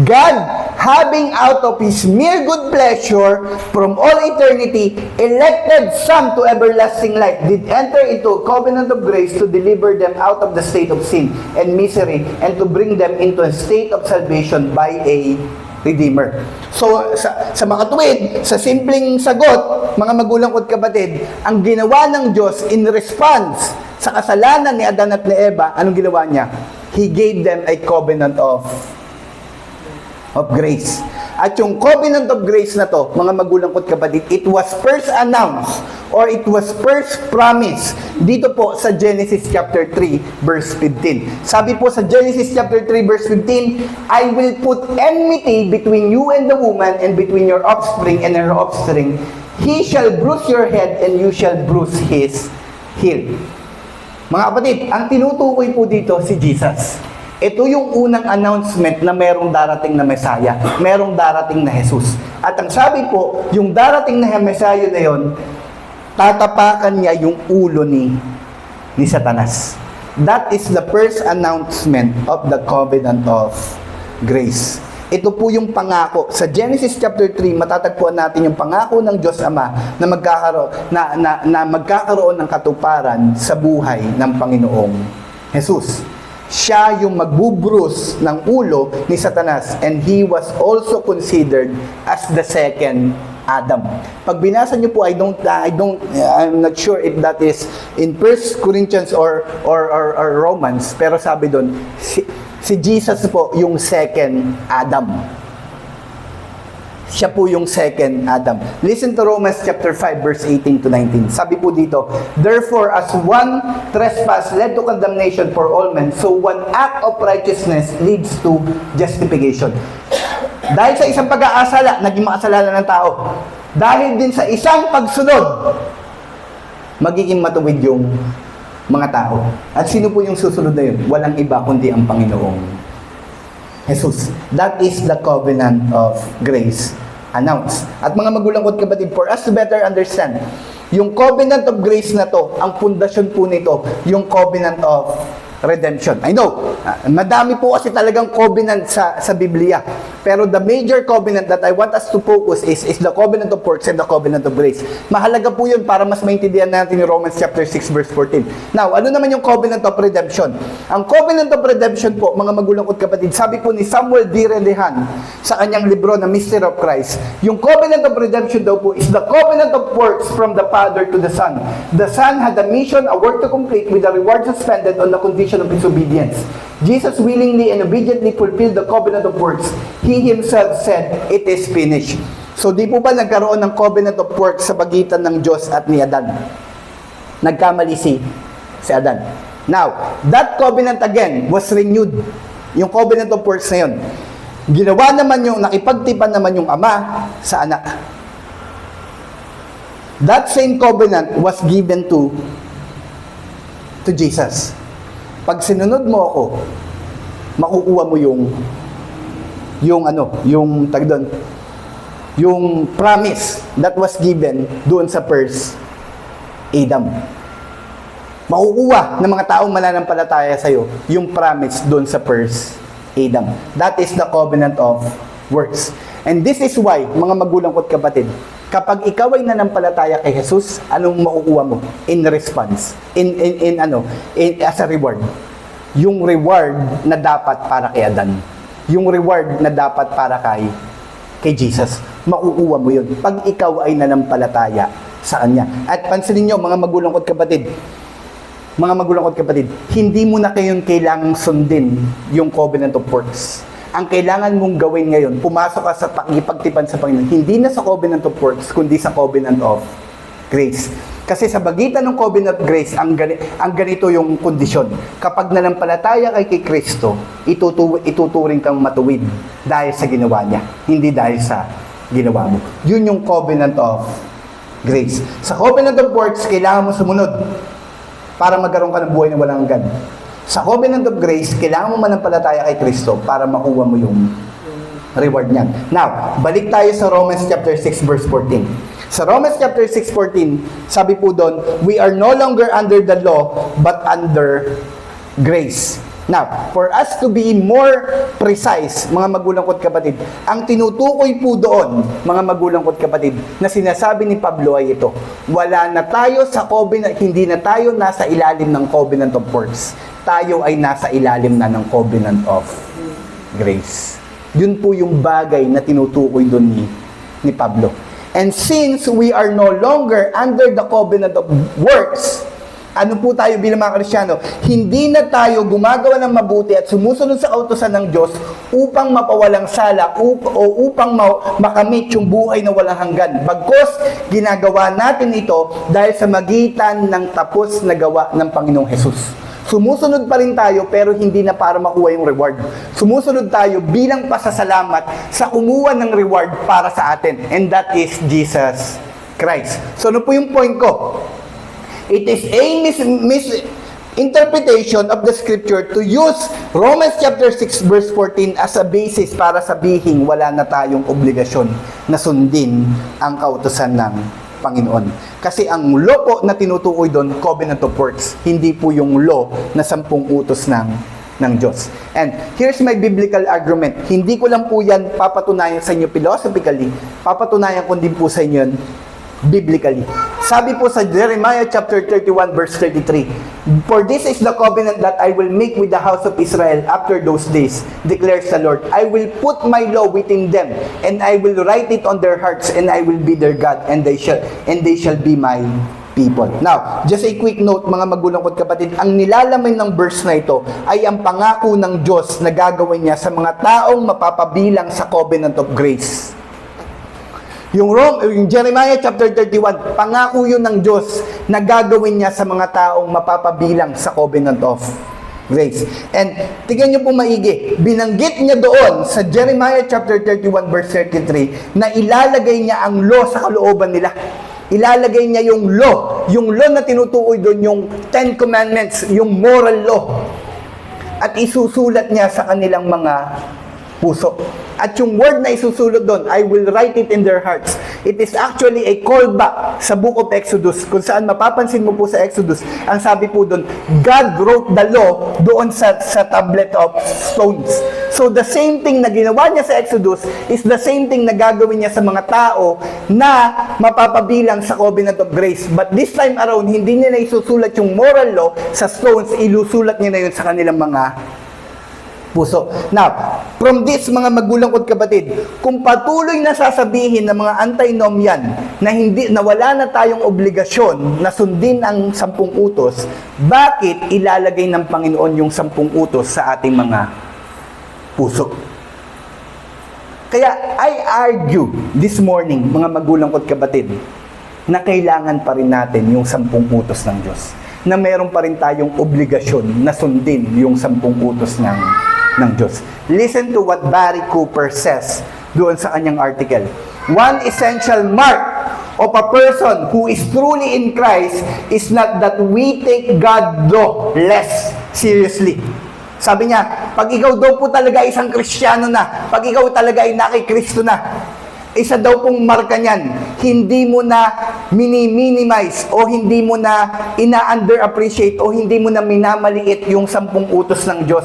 God, having out of His mere good pleasure from all eternity, elected some to everlasting life, did enter into a covenant of grace to deliver them out of the state of sin and misery, and to bring them into a state of salvation by a Redeemer. So, sa mga tuwid, sa simpleng sagot, mga magulang ko't kapatid, ang ginawa ng Diyos in response sa kasalanan ni Adan at ni Eva, anong ginawa niya? He gave them a covenant of grace. At yung covenant of grace na to, mga magulang ko't kapatid, it was first announced or it was first promised dito po sa Genesis chapter 3 verse 15. Sabi po sa Genesis chapter 3 verse 15, I will put enmity between you and the woman and between your offspring and her offspring. He shall bruise your head and you shall bruise his heel. Mga kapatid, ang tinutukoy po dito si Jesus. Ito yung unang announcement na merong darating na Mesaya, merong darating na Jesus. At ang sabi po, yung darating na Mesaya na yon, tatapakan niya yung ulo ni Satanas. That is the first announcement of the covenant of grace. Ito po yung pangako. Sa Genesis chapter 3, matatagpuan natin yung pangako ng Diyos Ama na magkakaroon ng katuparan sa buhay ng Panginoong Jesus. Siya yung magbubrus ng ulo ni Satanas, and he was also considered as the second Adam. Pag binasa niyo po, I'm not sure if that is in 1 Corinthians or Romans, pero sabi doon, si Jesus po yung second Adam. Siya po yung second Adam. Listen to Romans chapter 5 verse 18 to 19. Sabi po dito, therefore as one trespass led to condemnation for all men, so one act of righteousness leads to justification. Dahil sa isang pag-aasala, naging makasalanan ng tao. Dahil din sa isang pagsunod, magiging matuwid yung mga tao. At sino po yung susunod na yun? Walang iba kundi ang Panginoong Jesus. That is the covenant of grace announced. At mga magulang ko't kapatid, for us to better understand, yung covenant of grace na to, ang pundasyon po nito, yung covenant of redemption. I know, madami po kasi talagang covenant sa Biblia. Pero the major covenant that I want us to focus is the covenant of works and the covenant of grace. Mahalaga po yun para mas maintindihan natin yung Romans chapter 6 verse 14. Now, ano naman yung covenant of redemption? Ang covenant of redemption po, mga magulang ko't kapatid, sabi po ni Samuel D. Relihan sa kanyang libro na Mystery of Christ, yung covenant of redemption daw po is the covenant of works from the Father to the Son. The Son had a mission, a work to complete with the reward suspended on the condition of his obedience. Jesus willingly and obediently fulfilled the covenant of works. He himself said, it is finished. So di po ba nagkaroon ng covenant of works sa pagitan ng Diyos at ni Adan? Nagkamali si Adan. Now, that covenant again was renewed. Yung covenant of works na yun. Ginawa naman yung, nakipagtipan naman yung ama sa anak. That same covenant was given to Jesus. Pag sinunod mo ako, makukuha mo yung promise that was given doon sa first Adam. Makukuha ng mga taong mananampalataya sa iyo yung promise doon sa first Adam. That is the covenant of works. And this is why, mga magulang ko't kapatid, kapag ikaw ay nanampalataya kay Jesus, anong makukuha mo? In response. As a reward. Yung reward na dapat para kay Adan. Yung reward na dapat para kay Jesus. Makukuha mo yun pag ikaw ay nanampalataya sa Kanya. At pansinin nyo, mga magulang ko't kapatid, hindi mo na kayon kailangang sundin yung covenant of works. Ang kailangan mong gawin ngayon, pumasok ka sa pagtipan sa Panginoon, hindi na sa covenant of works, kundi sa covenant of grace. Kasi sa bagitan ng covenant of grace, ang ganito yung kondisyon. Kapag nanampalataya kay Kristo, ituturing kang matuwid dahil sa ginawa niya, hindi dahil sa ginawa mo. Yun yung covenant of grace. Sa covenant of works, kailangan mo sumunod para magkaroon ka ng buhay na walang hanggan. Sa covenant of grace, kailangan mo manampalataya kay Kristo para makuha mo yung reward niyan. Now, balik tayo sa Romans chapter 6 verse 14. Sa Romans chapter 6:14, sabi po doon, we are no longer under the law, but under grace. Now, for us to be more precise, mga magulang ko't kapatid, ang tinutukoy po doon, mga magulang ko't kapatid, na sinasabi ni Pablo ay ito, wala na tayo sa covenant, hindi na tayo nasa ilalim ng covenant of works. Tayo ay nasa ilalim na ng covenant of grace. Yun po yung bagay na tinutukoy doon ni Pablo. And since we are no longer under the covenant of works, ano po tayo bilang mga Kristiyano? Hindi na tayo gumagawa ng mabuti at sumusunod sa kautusan ng Diyos upang mapawalang sala o upang makamit yung buhay na walang hanggan. Bagkus, ginagawa natin ito dahil sa magitan ng tapos na gawa ng Panginoong Hesus. Sumusunod pa rin tayo pero hindi na para makuha yung reward. Sumusunod tayo bilang pasasalamat sa kumuha ng reward para sa atin. And that is Jesus Christ. So ano po yung point ko? It is a misinterpretation of the scripture to use Romans chapter 6 verse 14 as a basis para sabihin wala na tayong obligasyon na sundin ang kautusan ng Panginoon. Kasi ang law po na tinutukoy doon, covenant of works, hindi po yung law na 10 utos ng Diyos. And here's my biblical argument. Hindi ko lang po yan papatunayan sa inyo philosophically, papatunayan ko din po sa inyo biblically. Sabi po sa Jeremiah chapter 31 verse 33, for this is the covenant that I will make with the house of Israel after those days, declares the Lord. I will put my law within them, and I will write it on their hearts, and I will be their God, and they shall be my people. Now, just a quick note, mga magulang ko't kapatid, ang nilalaman ng verse na ito ay ang pangako ng Diyos na gagawin niya sa mga taong mapapabilang sa covenant of grace. Yung Jeremiah chapter 31, pangako yun ng Diyos na gagawin niya sa mga taong mapapabilang sa covenant of grace. And tingnan niyo po maigi, binanggit niya doon sa Jeremiah chapter 31 verse 33 na ilalagay niya ang law sa kalooban nila. Ilalagay niya yung law na tinutukoy doon, yung 10 commandments, yung moral law. At isusulat niya sa kanilang mga puso. At yung word na isusulat doon, I will write it in their hearts. It is actually a callback sa book of Exodus, kung saan mapapansin mo po sa Exodus, ang sabi po doon, God wrote the law doon sa tablet of stones. So the same thing na ginawa niya sa Exodus is the same thing na gagawin niya sa mga tao na mapapabilang sa covenant of grace. But this time around, hindi niya na isusulat yung moral law sa stones, ilusulat niya na yun sa kanilang mga puso. Now, from this mga magulang ko't kapatid, kung patuloy na sasabihin ng mga antinomian na wala na tayong obligasyon na sundin ang 10 utos, bakit ilalagay ng Panginoon yung 10 utos sa ating mga puso? Kaya I argue this morning, mga magulang ko't kapatid, na kailangan pa rin natin yung 10 utos ng Diyos. Na meron pa rin tayong obligasyon na sundin yung 10 utos ng Diyos. Listen to what Barry Cooper says doon sa kanyang article. One essential mark of a person who is truly in Christ is not that we take God law less seriously. Sabi niya, pag ikaw daw po talaga isang Kristiyano na, pag ikaw talaga ay nakikristo na, isa daw pong marka niyan, hindi mo na minimize o hindi mo na ina-underappreciate o hindi mo na minamaliit yung 10 utos ng Diyos.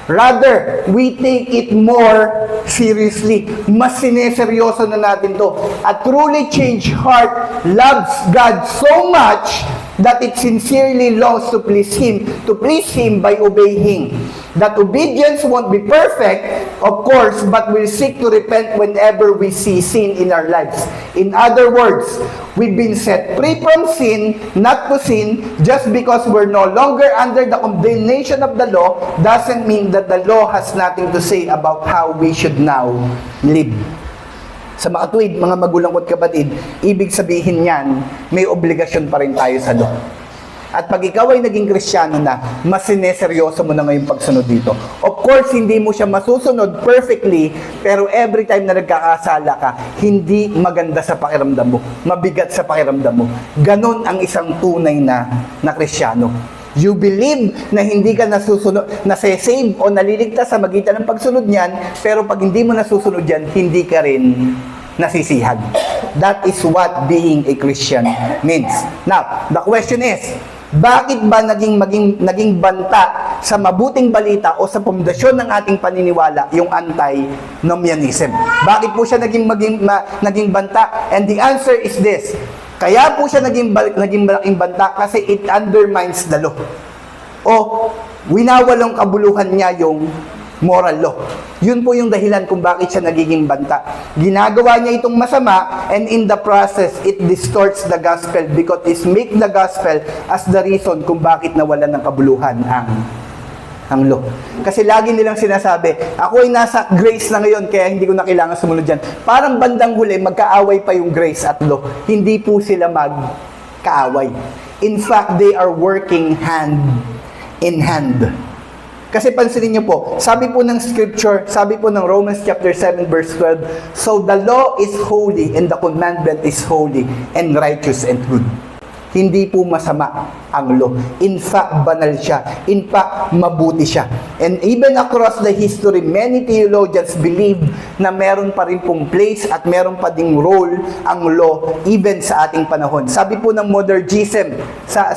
Rather, we take it more seriously. Mas sineseryoso na natin to. A truly changed heart loves God so much that it sincerely longs to please Him by obeying. That obedience won't be perfect, of course, but we'll seek to repent whenever we see sin in our lives. In other words, we've been set free from sin, not to sin. Just because we're no longer under the condemnation of the law doesn't mean that the law has nothing to say about how we should now live. Sa makatuwid, mga magulang ko't kapatid, ibig sabihin niyan, may obligasyon pa rin tayo sa law. At pag ikaw ay naging Kristiyano na, mas sineseryoso mo na ngayong pagsunod dito. Of course, hindi mo siya masusunod perfectly, pero every time na nagkakasala ka, hindi maganda sa pakiramdam mo. Mabigat sa pakiramdam mo. Ganon ang isang tunay na Kristiyano. You believe na hindi ka nase-save o naliligtas sa magitan ng pagsunod niyan, pero pag hindi mo nasusunod yan, hindi ka rin nasisihan. That is what being a Christian means. Now, the question is, bakit ba naging banta sa mabuting balita o sa pundasyon ng ating paniniwala yung antinomianism? Bakit po siya naging banta? And the answer is this. Kaya po siya naging malaking banta kasi it undermines the law. O winawalong kabuluhan niya yung moral law. Yun po yung dahilan kung bakit siya nagiging banta. Ginagawa niya itong masama, and in the process, it distorts the gospel because it makes the gospel as the reason kung bakit nawalan ng kabuluhan ang law. Kasi lagi nilang sinasabi, ako ay nasa grace na ngayon, kaya hindi ko na kailangan sumunod dyan. Parang bandang huli, magkaaway pa yung grace at law. Hindi po sila magkaaway. In fact, they are working hand in hand. Kasi pansinin niyo po, sabi po ng scripture, sabi po ng Romans chapter 7 verse 12, so the law is holy and the commandment is holy and righteous and good. Hindi po masama ang law. In fact, banal siya. In fact, mabuti siya. And even across the history, many theologians believe na meron pa rin pong place at meron pa ding role ang law even sa ating panahon. Sabi po ng Monergism, sa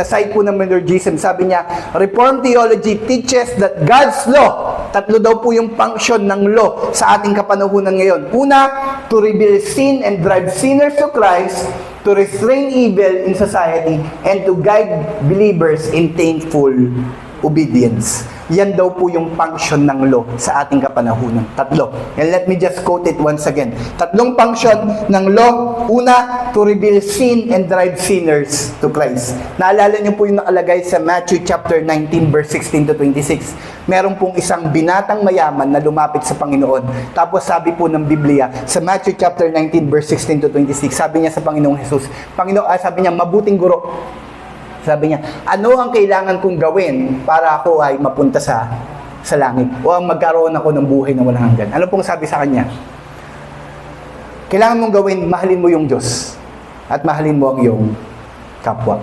side po ng Monergism, sabi niya, Reformed theology teaches that God's law, tatlo daw po yung function ng law sa ating kapanahunan ngayon. Una, to reveal sin and drive sinners to Christ, to restrain evil in society, and to guide believers in thankful obedience. Yan daw po yung function ng law sa ating kapanahunan. Tatlo. And let me just quote it once again. Tatlong function ng law. Una, to reveal sin and drive sinners to Christ. Naalala niyo po yung nakalagay sa Matthew chapter 19 verse 16 to 26. Meron pong isang binatang mayaman na lumapit sa Panginoon. Tapos sabi po ng Biblia, sa Matthew chapter 19 verse 16 to 26, sabi niya sa Panginoong Jesus, sabi niya, mabuting guro. Sabi niya, ano ang kailangan kong gawin para ako ay mapunta sa langit? O ang magkaroon ako ng buhay na walang hanggan? Ano pong sabi sa kanya? Kailangan mong gawin, mahalin mo yung Diyos. At mahalin mo ang iyong kapwa.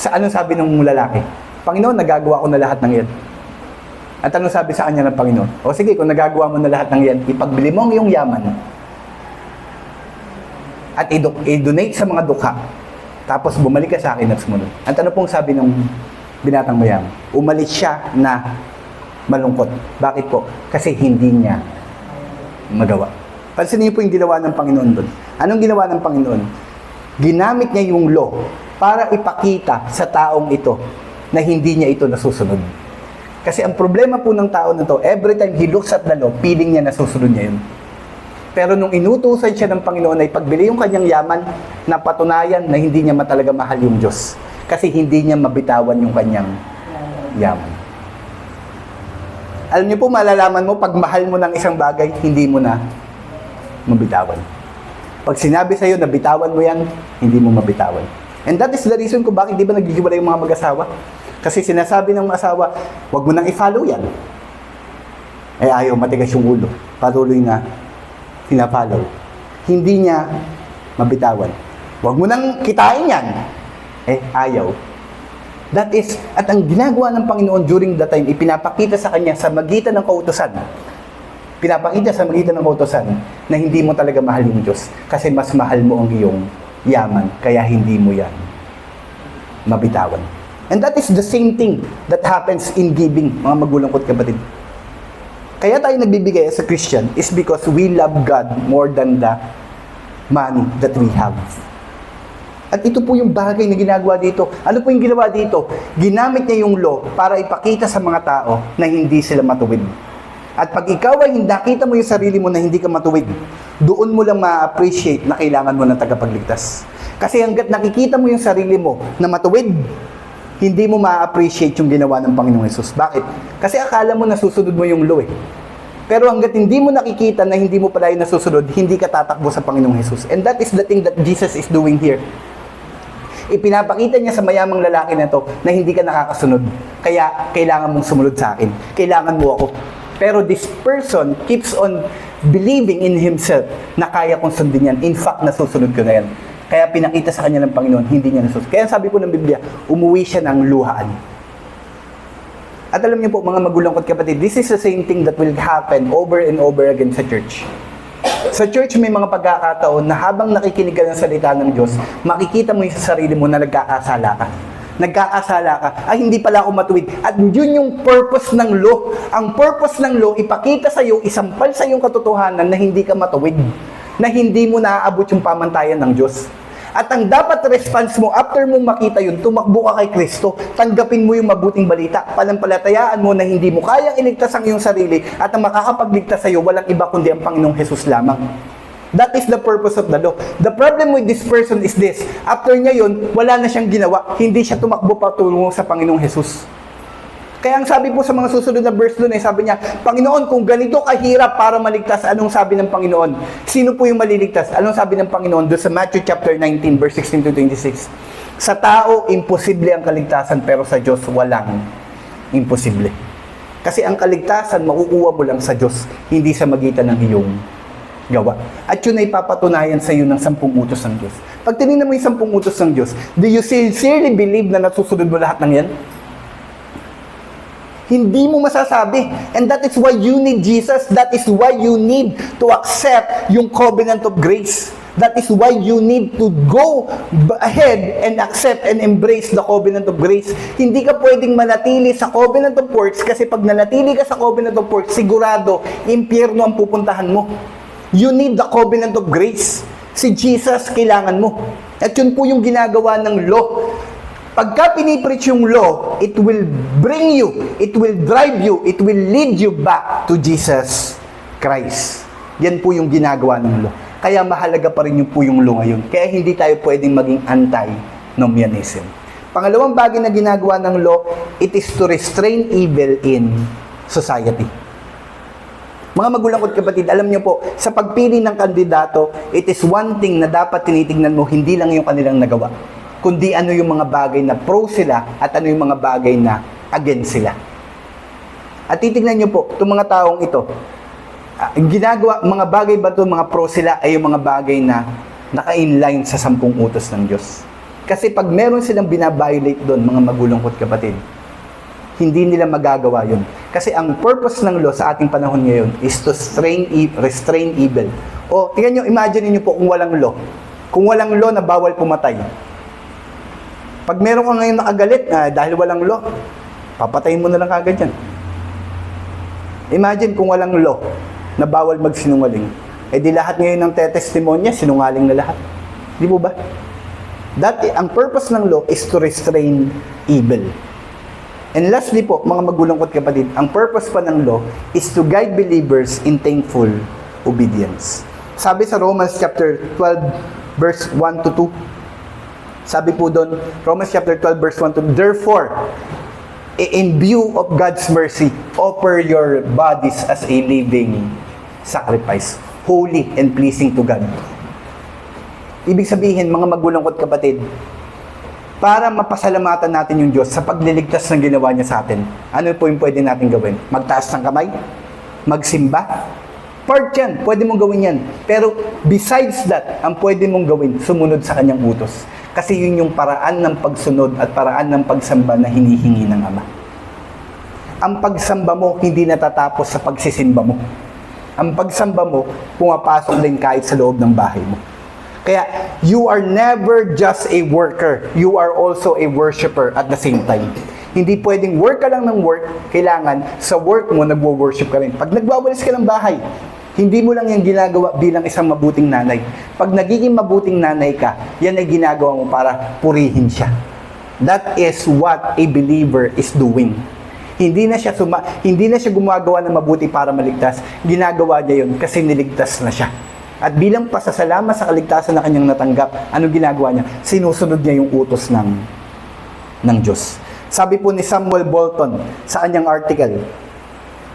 Anong sabi ng lalaki? Panginoon, nagagawa ko na lahat ng yan. At anong sabi sa kanya ng Panginoon? O sige, kung nagagawa mo na lahat ng yan, ipagbili mo ang iyong yaman. At i-donate sa mga dukha. Tapos bumalik ka sa akin at sumunod. At ano pong sabi ng binatang mayaman? Umalis siya na malungkot. Bakit po? Kasi hindi niya magawa. Pansinin niyo po yung ginawa ng Panginoon doon. Anong ginawa ng Panginoon? Ginamit niya yung law para ipakita sa taong ito na hindi niya ito nasusunod. Kasi ang problema po ng tao na to, every time he looks at the law, feeling niya nasusunod niya yun. Pero nung inutusan siya ng Panginoon ay pagbili yung kanyang yaman, napatunayan na hindi niya matalaga mahal yung Diyos. Kasi hindi niya mabitawan yung kanyang yaman. Alam niyo po, malalaman mo, pag mahal mo ng isang bagay, hindi mo na mabitawan. Pag sinabi sa'yo na bitawan mo yan, hindi mo mabitawan. And that is the reason kung bakit di ba naghihiwalay yung mga mag-asawa. Kasi sinasabi ng asawa, wag mo nang i-follow yan. Eh ayaw, matigas yung ulo. Patuloy na pinapalaw. Hindi niya mabitawan. Huwag mo nang kitain yan. Eh, ayaw. That is, at ang ginagawa ng Panginoon during that time, ipinapakita sa kanya sa magitan ng kautusan. Pinapakita sa magitan ng kautusan na hindi mo talaga mahal yung Diyos. Kasi mas mahal mo ang iyong yaman. Kaya hindi mo yan mabitawan. And that is the same thing that happens in giving, mga magulang ko't kapatid. Kaya tayo nagbibigay as a Christian is because we love God more than the money that we have. At ito po yung bagay na ginagawa dito. Ano po yung ginawa dito? Ginamit niya yung law para ipakita sa mga tao na hindi sila matuwid. At pag ikaw ay nakita mo yung sarili mo na hindi ka matuwid, doon mo lang ma-appreciate na kailangan mo ng tagapagligtas. Kasi hanggat nakikita mo yung sarili mo na matuwid, hindi mo ma-appreciate yung ginawa ng Panginoong Hesus. Bakit? Kasi akala mo nasusunod mo yung law eh. Pero hanggat hindi mo nakikita na hindi mo pala yung nasusunod, hindi ka tatakbo sa Panginoong Hesus. And that is the thing that Jesus is doing here. Ipinapakita niya sa mayamang lalaki na to na hindi ka nakakasunod. Kaya kailangan mong sumunod sa akin. Kailangan mo ako. Pero this person keeps on believing in himself na kaya kong sundin yan. In fact, nasusunod ko na yan. Kaya pinakita sa kanya ng Panginoon, hindi niya nasunod. Kaya sabi po ng Biblia, umuwi siya ng luhaan. At alam niyo po, mga magulang ko't kapatid, this is the same thing that will happen over and over again sa church. Sa church, may mga pagkakataon na habang nakikinig ka ng salita ng Diyos, makikita mo yung sa sarili mo na nagkakasala ka. Nagkakasala ka, ay hindi pala ako matuwid. At yun yung purpose ng law. Ang purpose ng law, ipakita sa iyo, isampal sa iyong katotohanan na hindi ka matuwid. Na hindi mo naaabot yung pamantayan ng Diyos. At ang dapat response mo, after mong makita yun, tumakbo ka kay Kristo, tanggapin mo yung mabuting balita, panampalatayaan mo na hindi mo kayang iligtas ang iyong sarili at ang makakapagligtas sa iyo, walang iba kundi ang Panginoong Jesus lamang. That is the purpose of the law. The problem with this person is this, after niya yun, wala na siyang ginawa, hindi siya tumakbo patungo sa Panginoong Jesus. Kaya ang sabi po sa mga susunod na verse doon, sabi niya, Panginoon, kung ganito kahirap para maligtas, anong sabi ng Panginoon? Sino po yung maliligtas? Anong sabi ng Panginoon doon sa Matthew chapter 19, verse 16 to 26? Sa tao, imposible ang kaligtasan, pero sa Diyos, walang imposible. Kasi ang kaligtasan, makukuha mo lang sa Diyos, hindi sa magitan ng iyong gawa. At yun ay papatunayan sa iyo ng 10 utos ng Diyos. Pag tinignan mo yung 10 utos ng Diyos, do you sincerely believe na nasusunod mo lahat ng yan? Hindi mo masasabi. And that is why you need Jesus. That is why you need to accept yung covenant of grace. That is why you need to go ahead and accept and embrace the covenant of grace. Hindi ka pwedeng manatili sa covenant of works kasi pag nanatili ka sa covenant of works, sigurado, impyerno ang pupuntahan mo. You need the covenant of grace. Si Jesus kailangan mo. At yun po yung ginagawa ng law. Pagka pinipreach yung law, it will bring you, it will drive you, it will lead you back to Jesus Christ. Yan po yung ginagawa ng law. Kaya mahalaga pa rin yung po yung law ngayon. Kaya hindi tayo pwedeng maging anti-nomianism. Pangalawang bagay na ginagawa ng law, it is to restrain evil in society. Mga magulang ko't kapatid, alam niyo po, sa pagpili ng kandidato, it is one thing na dapat tinitingnan mo, hindi lang yung kanilang nagawa, kundi ano yung mga bagay na pro sila at ano yung mga bagay na against sila. At titignan nyo po, itong mga taong ito, ginagawa, mga bagay ba ito, mga pro sila ay yung mga bagay na naka-inline sa 10 utos ng Diyos. Kasi pag meron silang binabiolate doon, mga magulang ko't kapatid, hindi nila magagawa yun. Kasi ang purpose ng law sa ating panahon ngayon is to restrain evil. O, tingnan nyo, imagine niyo po kung walang law. Kung walang law na bawal pumatay. Pag meron ka ngayon nakagalit, dahil walang law, papatayin mo na lang kagad yan. Imagine kung walang law na bawal magsinungaling. Eh di lahat ngayon ng tetestimonya, sinungaling na lahat. Di po ba? Ang purpose ng law is to restrain evil. And lastly po, mga magulang ko't kapatid, ang purpose pa ng law is to guide believers in thankful obedience. Sabi sa Romans chapter 12, verse 1 to 2, sabi po doon, Romans chapter 12, verse 1 to 2, therefore, in view of God's mercy, offer your bodies as a living sacrifice, holy and pleasing to God. Ibig sabihin, mga magulang ko't kapatid, para mapasalamatan natin yung Diyos sa pagliligtas ng ginawa niya sa atin, ano po yung pwede natin gawin? Magtaas ng kamay? Magsimba? Part yan, pwede mong gawin yan. Pero besides that, ang pwede mong gawin, sumunod sa kanyang utos. Kasi yun yung paraan ng pagsunod at paraan ng pagsamba na hinihingi ng Ama. Ang pagsamba mo, hindi natatapos sa pagsisimba mo. Ang pagsamba mo, pumapasok din kahit sa loob ng bahay mo. Kaya, you are never just a worker. You are also a worshiper at the same time. Hindi pwedeng work ka lang ng work, kailangan sa work mo nagwo-worship ka rin. Pag nagwawalis ka ng bahay, hindi mo lang yung ginagawa bilang isang mabuting nanay. Pag nagiging mabuting nanay ka, yan ay ginagawa mo para purihin siya. That is what a believer is doing. Hindi na siya gumagawa ng mabuti para maligtas. Ginagawa niya yun kasi niligtas na siya. At bilang pasasalamat sa kaligtasan na kanyang natanggap, ano ginagawa niya? Sinusunod niya yung utos ng Diyos. Sabi po ni Samuel Bolton sa kanyang article,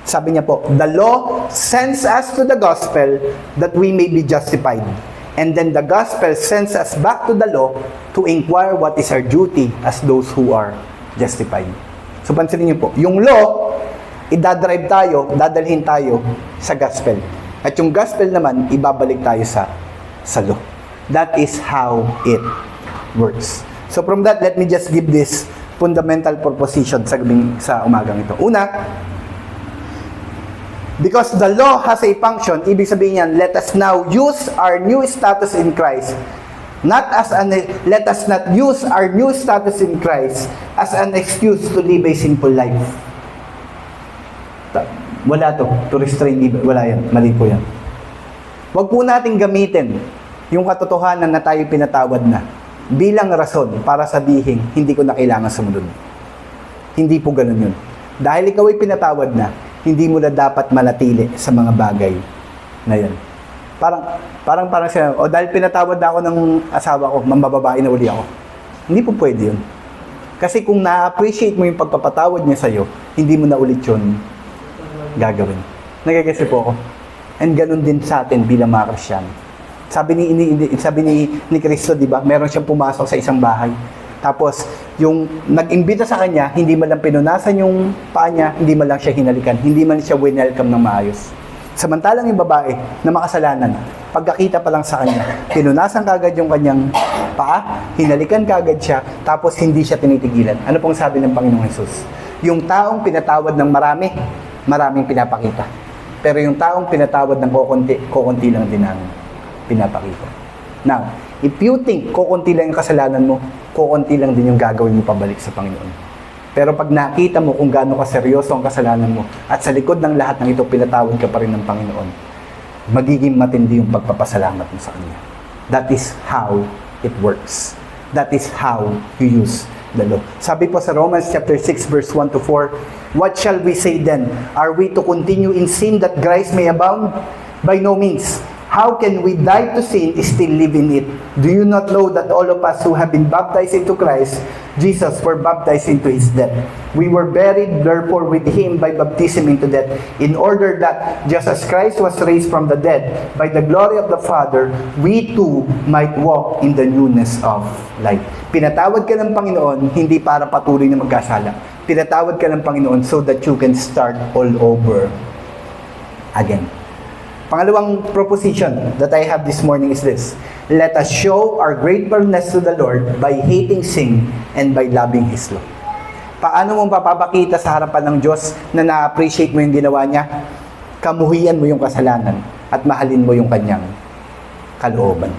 sabi niya po, the law sends us to the gospel that we may be justified. And then the gospel sends us back to the law to inquire what is our duty as those who are justified. So pansinin niyo po, yung law, idadrive tayo, dadalhin tayo sa gospel. At yung gospel naman, ibabalik tayo sa law. That is how it works. So from that, let me just give this fundamental proposition sa umagang ito. Una, because the law has a function, ibig sabihin yan, let us now use our new status in Christ. Let us not use our new status in Christ as an excuse to live a simple life. Wala to restrain evil. Wala yan. Mali po yan. Huwag po natin gamitin yung katotohanan na tayo pinatawad na bilang rason para sabihin, hindi ko na kailangan sumunod. Hindi po ganun yun. Dahil ikaw ay pinatawad na, hindi mo na dapat manatili sa mga bagay na yan. Parang siya, dahil pinatawad na ako ng asawa ko, mambababae na uli ako. Hindi po pwede yun. Kasi kung na-appreciate mo yung pagpapatawad niya sa'yo, hindi mo na ulit yun gagawin. Nagagasi po ako. And ganun din sa atin bilang mga Kristiyano. Sabi ni Kristo, di ba? Meron siyang pumasok sa isang bahay. Tapos, yung nag-imbita sa kanya, hindi man lang pinunasan yung paa niya, hindi man lang siya hinalikan, hindi man siya winelcome ng maayos. Samantalang yung babae na makasalanan, pagkakita pa lang sa kanya, pinunasan kagad yung kanyang paa, hinalikan kagad siya, tapos hindi siya tinitigilan. Ano pong sabi ng Panginoong Jesus? Yung taong pinatawad ng maraming pinapakita. Pero yung taong pinatawad ng kukunti lang din ang pinapakita. Now, if you think kukunti lang yung kasalanan mo, kukunti lang din yung gagawin mo pabalik sa Panginoon. Pero pag nakita mo kung gaano kaseryoso ang kasalanan mo at sa likod ng lahat ng ito, pinatawad ka pa rin ng Panginoon, magiging matindi yung pagpapasalamat mo sa Kanya. That is how it works. That is how you use the law. Sabi po sa Romans chapter 6 verse 1 to 4, what shall we say then? Are we to continue in sin that grace may abound? By no means. How can we die to sin and still live in it? Do you not know that all of us who have been baptized into Christ, Jesus, were baptized into His death? We were buried, therefore, with Him by baptism into death, in order that, just as Christ was raised from the dead, by the glory of the Father, we too might walk in the newness of life. Pinatawad ka ng Panginoon, hindi para patuloy na magkasala. Pinatawad ka ng Panginoon so that you can start all over again. Pangalawang proposition that I have this morning is this. Let us show our gratefulness to the Lord by hating sin and by loving His law. Paano mo papapakita sa harapan ng Diyos na na-appreciate mo yung ginawa niya? Kamuhian mo yung kasalanan at mahalin mo yung kanyang kalooban.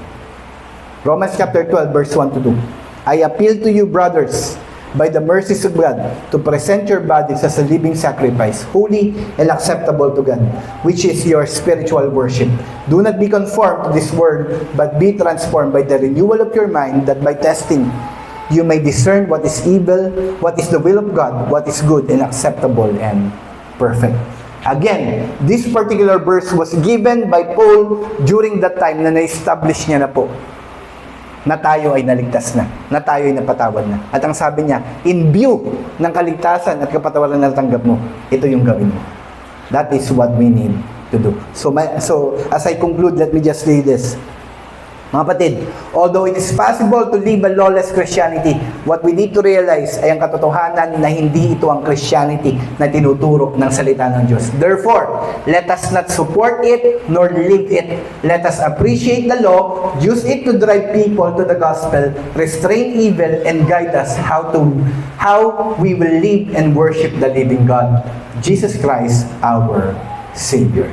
Romans chapter 12 verse 1 to 2. I appeal to you, brothers, by the mercies of God, to present your bodies as a living sacrifice, holy and acceptable to God, which is your spiritual worship. Do not be conformed to this world, but be transformed by the renewal of your mind, that by testing you may discern what is evil, what is the will of God, what is good and acceptable and perfect. Again, this particular verse was given by Paul during that time na na-establish niya na po na tayo ay naligtas na tayo ay napatawad na. At ang sabi niya, in view ng kaligtasan at kapatawaran na natanggap mo, ito yung gawin mo. That is what we need to do. So as I conclude, let me just say this. Mga kapatid, although it is possible to live a lawless Christianity, what we need to realize ay ang katotohanan na hindi ito ang Christianity na tinuturo ng salita ng Diyos. Therefore, let us not support it nor live it. Let us appreciate the law, use it to drive people to the gospel, restrain evil, and guide us how we will live and worship the living God, Jesus Christ, our Savior.